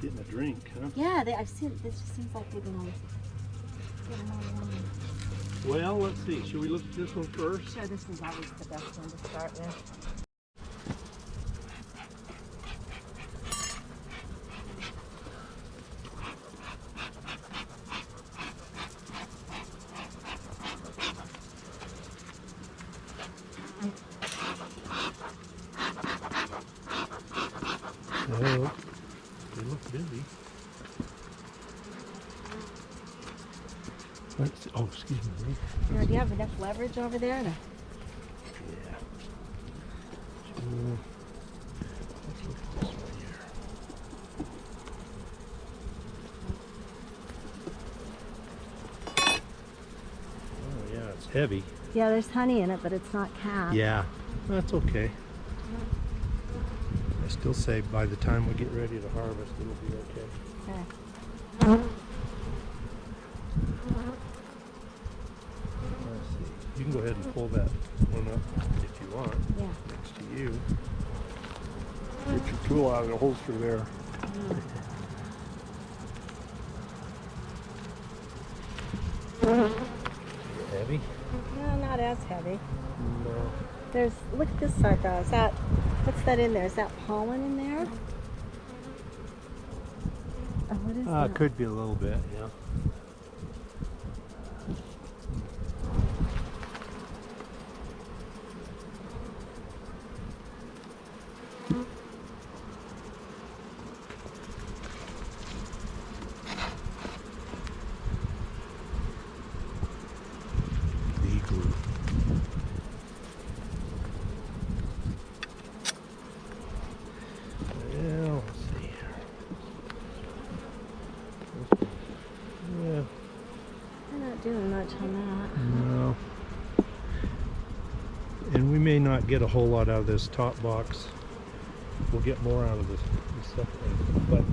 getting a drink, huh? Yeah, I've seen. This just seems like they've been on. Well, let's see. Should we look at this one first? Sure, this is always the best one to start with. Oh, they look busy. Let's see. Oh, excuse me. Now, do you have enough leverage over there? Yeah. Let's look at this one here. Oh, yeah, it's heavy. Yeah, there's honey in it, but it's not capped. Yeah, that's okay. I still say by the time we get ready to harvest, it'll be okay. Okay. Let's see. You can go ahead and pull that one up if you want. Yeah. Next to you. Get your tool out of the holster there. Heavy? No, not as heavy. No. There's, look at this side though. Is that, what's that in there? Is that pollen in there? Oh, what is that? Could be a little bit, yeah. Bee glue. Yeah, let's see here. Yeah. They're not doing much on that. No. And we may not get a whole lot out of this top box. We'll get more out of this stuff. But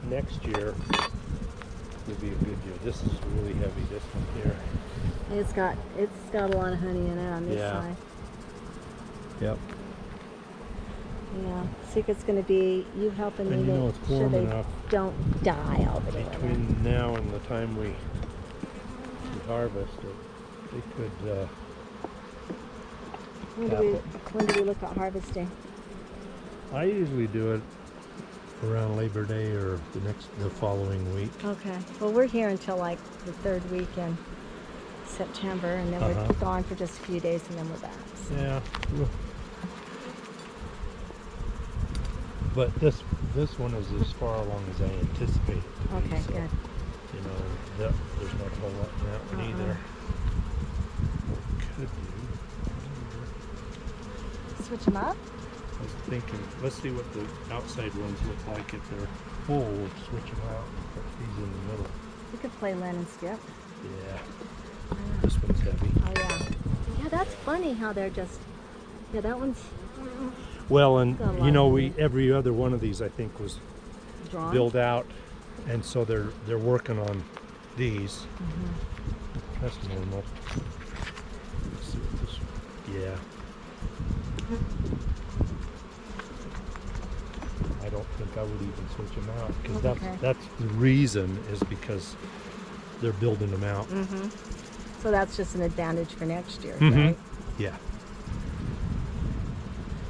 next year will be a good year. This is really heavy, this one here. It's got a lot of honey in it on this Yeah. side. Yep. Yeah. Secret's going to be you helping And me you know make it's sure warm they enough don't die all the way. between now and the time we harvest it. They could When do we look at harvesting? I usually do it around Labor Day or the following week. Okay. Well, we're here until like the third week in September, and then we're gone for just a few days, and then we're back. So. Yeah. But this one is as far along as I anticipate it to be. Okay, So, good. you know, there's not a whole lot in that one either. Could do. Switch them up? I was thinking, let's see what the outside ones look like if they're full. We'll switch them out and put these in the middle. We could play Len and Skip. Yeah. This one's heavy. Oh yeah. Yeah, that's funny how they're just. Yeah, that one's Well, and got a lot you know, of we every other one of these I think was drawn. built out, and so they're working on these. That's normal. Let's see what this. Yeah. I don't think I would even switch them out because that's the reason is because they're building them out. So that's just an advantage for next year, Mhm. right? Yeah.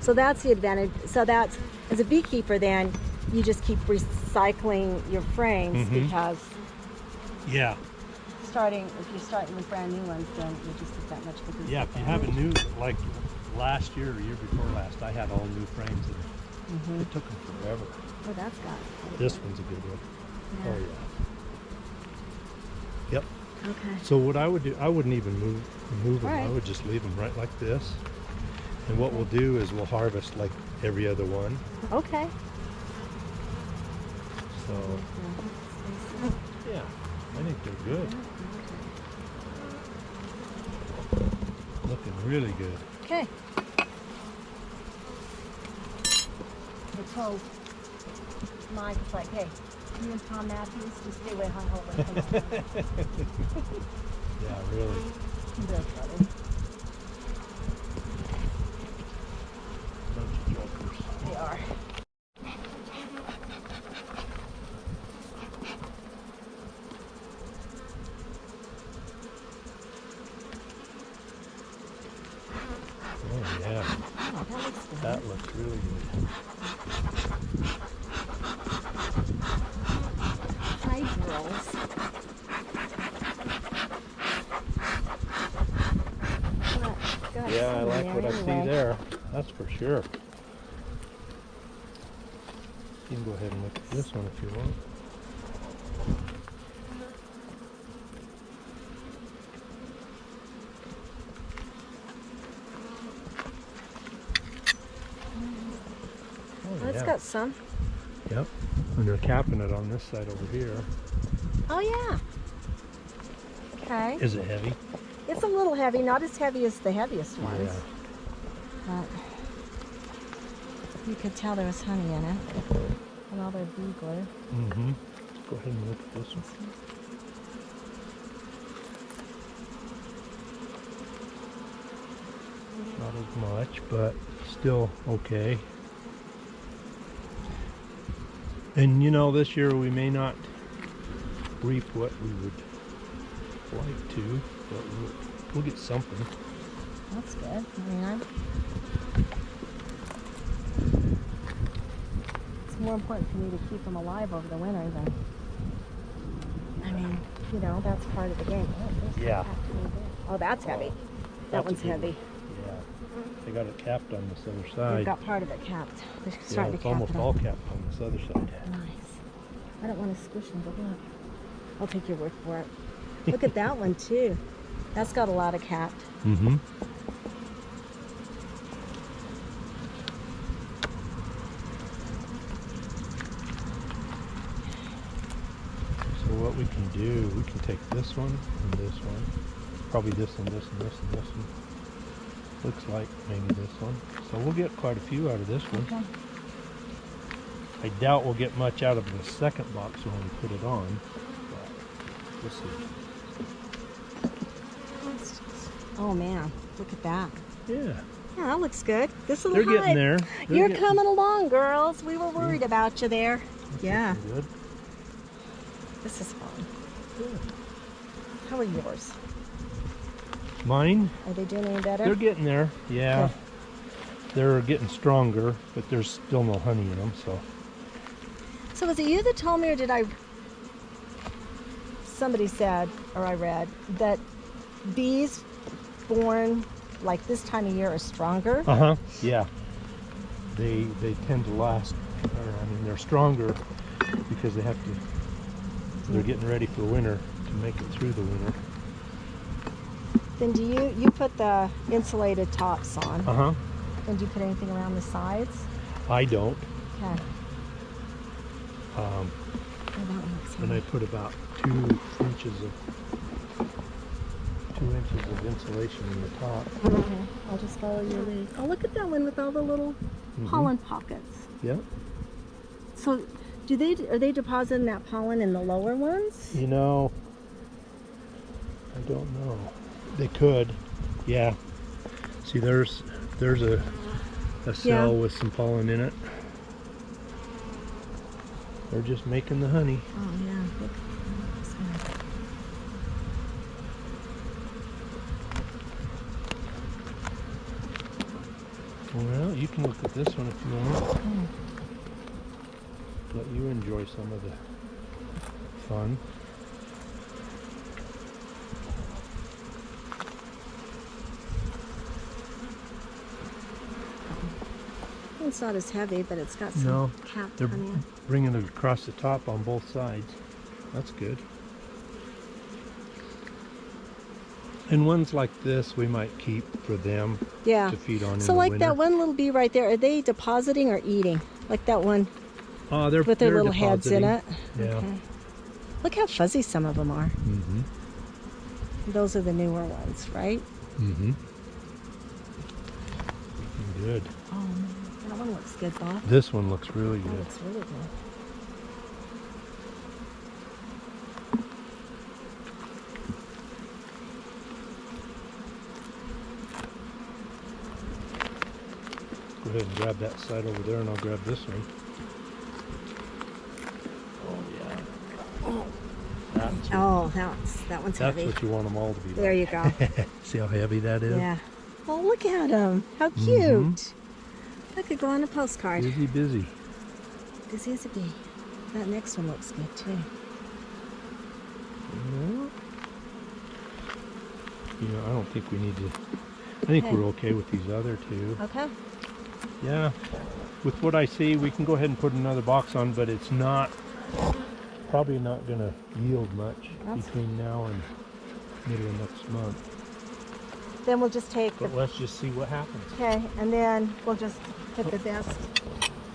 So that's the advantage. So that's, as a beekeeper then, you just keep recycling your frames because Yeah. if you're starting with brand new ones, then you just get that much bigger. Yeah. If you have a new, like last year or year before last, I had all new frames and it took them forever. Oh, that's got. This one's a good one. Yeah. Oh yeah. Yep. Okay. So what I would do, I wouldn't even move them. I Right. would just leave them right like this. And what we'll do is we'll harvest like every other one. Okay. So yeah, I think they're good. Looking really good. Okay. I told Mike, it's like, hey, you and Tom Matthews, just stay away from home. Yeah, really. That's funny. Bunch of jokers. They are. Yeah, Oh, that looks good. that looks really good. Hive rolls. Got Yeah, I some in like there what I anyway. see there. That's for sure. You can go ahead and look at this one if you want. Oh, it's got some. Yep. And they're capping it on this side over here. Oh, yeah. Okay. Is it heavy? It's a little heavy, not as heavy as the heaviest ones. Yeah. But you could tell there was honey in it. And all their bee glue. Mm-hmm. Go ahead and look at this one. Not as much, but still okay. And you know, this year we may not reap what we would like to, but we'll get something. That's good. I mean, it's more important for me to keep them alive over the winter than, I mean, you know, that's part of the game. Oh, there's Yeah. some capped in there. Oh, that's heavy. That That's a one's good heavy. one. Yeah. They got it capped on this other They've side. got part of it capped. They're Yeah, starting it's to cap almost it all up. capped on this other side. Nice. I don't want to squish them, but look. I'll take your word for it. Look at that one too. That's got a lot of capped. Mm-hmm. So what we can do, we can take this one and this one. Probably this and this and this and this one. Looks like maybe this one. So we'll get quite a few out of this one. Okay. I doubt we'll get much out of the second box when we put it on. But we'll see. Oh man, look at that. Yeah. Yeah, that looks good. This little They're getting hive. there. You're coming along, girls. We were worried about you there. That's Yeah. looking good. This is fun. Yeah. How are yours? Mine, Are they doing any better? they're getting there. Yeah. Good. They're getting stronger, but there's still no honey in them, so. So was it you that told me, or did I? Somebody said, or I read, that bees born like this time of year are stronger. Uh-huh. Yeah. They tend to last, or I mean, they're stronger because they have to, they're getting ready for winter to make it through the winter. Then do you put the insulated tops on? Uh-huh. And do you put anything around the sides? I don't. Okay. Oh, that one looks And I nice. put about 2 inches of insulation in the top. Okay. I'll just follow your lead. Oh, look at that one with all the little pollen pockets. Yep. So, are they depositing that pollen in the lower ones? You know, I don't know. They could. Yeah. See, there's a cell with some pollen in it. They're just making the honey. Oh yeah. Look. This one. Well, you can look at this one if you want. Mm. Let you enjoy some of the fun. It's not as heavy, but it's got some No, capped they're honey. bringing it across the top on both sides. That's good. And ones like this we might keep for them Yeah. to feed on So in the like winter. that one little bee right there, are they depositing or eating? Like that one Oh, with their they're little heads in it? Yeah. Okay. Look how fuzzy some of them are. Mm-hmm. Those are the newer ones, right? Mm-hmm. Good. Oh man, that one looks good, Bob. This one looks really That good. looks really good. Go ahead and grab that side over there and I'll grab this one. Oh yeah. Oh, that one's That's heavy. what you want them all to be There like. you go. See how heavy that is? Yeah. Oh, look at him. How cute. That could go on a postcard. Busy, busy. Busy as a bee. That next one looks good too. Yeah, I don't think we need to. I think Okay. we're okay with these other two. Okay. Yeah, with what I see, we can go ahead and put another box on, but it's probably not going to yield much between now and middle of next month. Then we'll just take But let's just see what happens. okay, and then we'll just put the best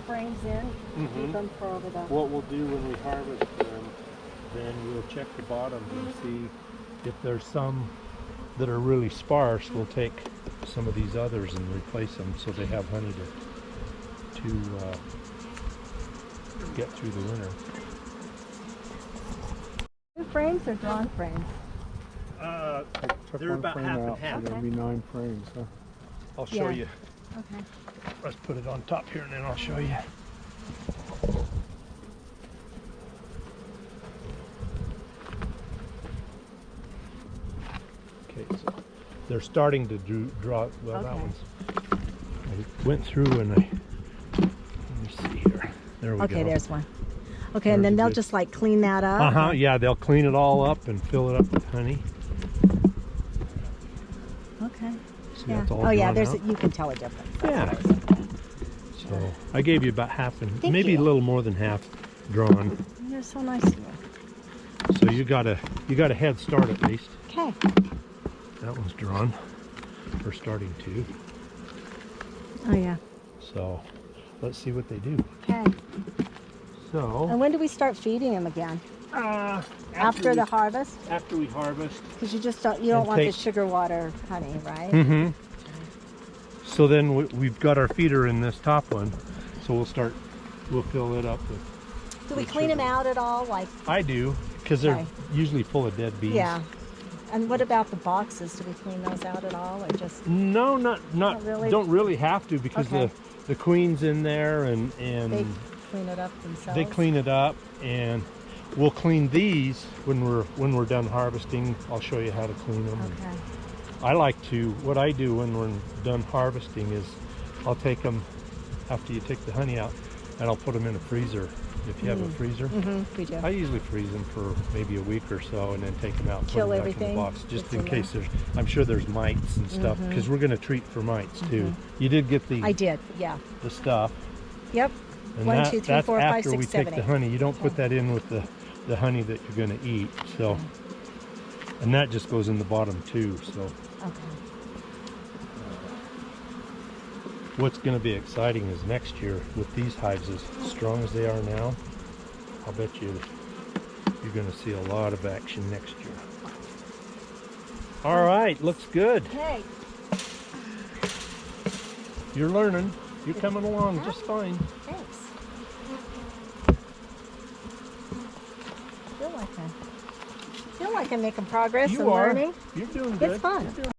frames in. Keep them for over the. What we'll do when we harvest them, then we'll check the bottoms and see if there's some that are really sparse. We'll take some of these others and replace them so they have honey to get through the winter. New frames or drawn frames? They're about half and half. Okay. There'll be 9 frames, huh? I'll show Yeah. you. Okay. Let's put it on top here and then I'll show you. Okay, so they're starting to draw. Well, that Okay. one's. I went through and let me see here. There we go. Okay, there's one. Okay, and There's then a they'll good- just like clean that up. Yeah, they'll clean it all up and fill it up with honey. Okay. See, Yeah. that's all Oh yeah, drawn there's out. you can tell a difference. Yeah. So I gave you about half and Thank maybe you. a little more than half drawn. You're so nice to me. So you got a head start at least. Okay. That one's drawn. We're starting to. Oh yeah. So let's see what they do. Okay. So And when do we start feeding them again? After the harvest? after we harvest. Because you just don't want the take- sugar water honey, right? Mm-hmm. So then we've got our feeder in this top one. So we'll fill it up with. Do we with clean them sugar. out at all? Like, I do, because they're Okay. usually full of dead bees. yeah. And what about the boxes? Do we clean those out at all, or just? No, not really? Don't really have to because Okay. the queen's in there and They clean it up themselves. they clean it up, and we'll clean these when we're done harvesting. I'll show you how to clean them. Okay. What I do when we're done harvesting is I'll take them after you take the honey out, and I'll put them in a freezer. If you have a freezer, We do. I usually freeze them for maybe a week or so, and then take them out and Kill put them everything back in the box, just that's in in case I'm sure there's mites and stuff, because we're going to treat for mites too. You did get I did. Yeah. the stuff. Yep. And 1, that, 2, 3, that's 4, 5, after 6, we 7, take the 8. honey. You don't put that in with the honey that you're going to eat. So, and that just goes in the bottom too. So, Okay. what's going to be exciting is next year with these hives as strong as they are now. I'll bet you're going to see a lot of action next year. All right, looks good. Okay. You're learning. You're coming along just fine. Thanks. Feel like I'm making progress and You are. learning. You're doing good. It's fun.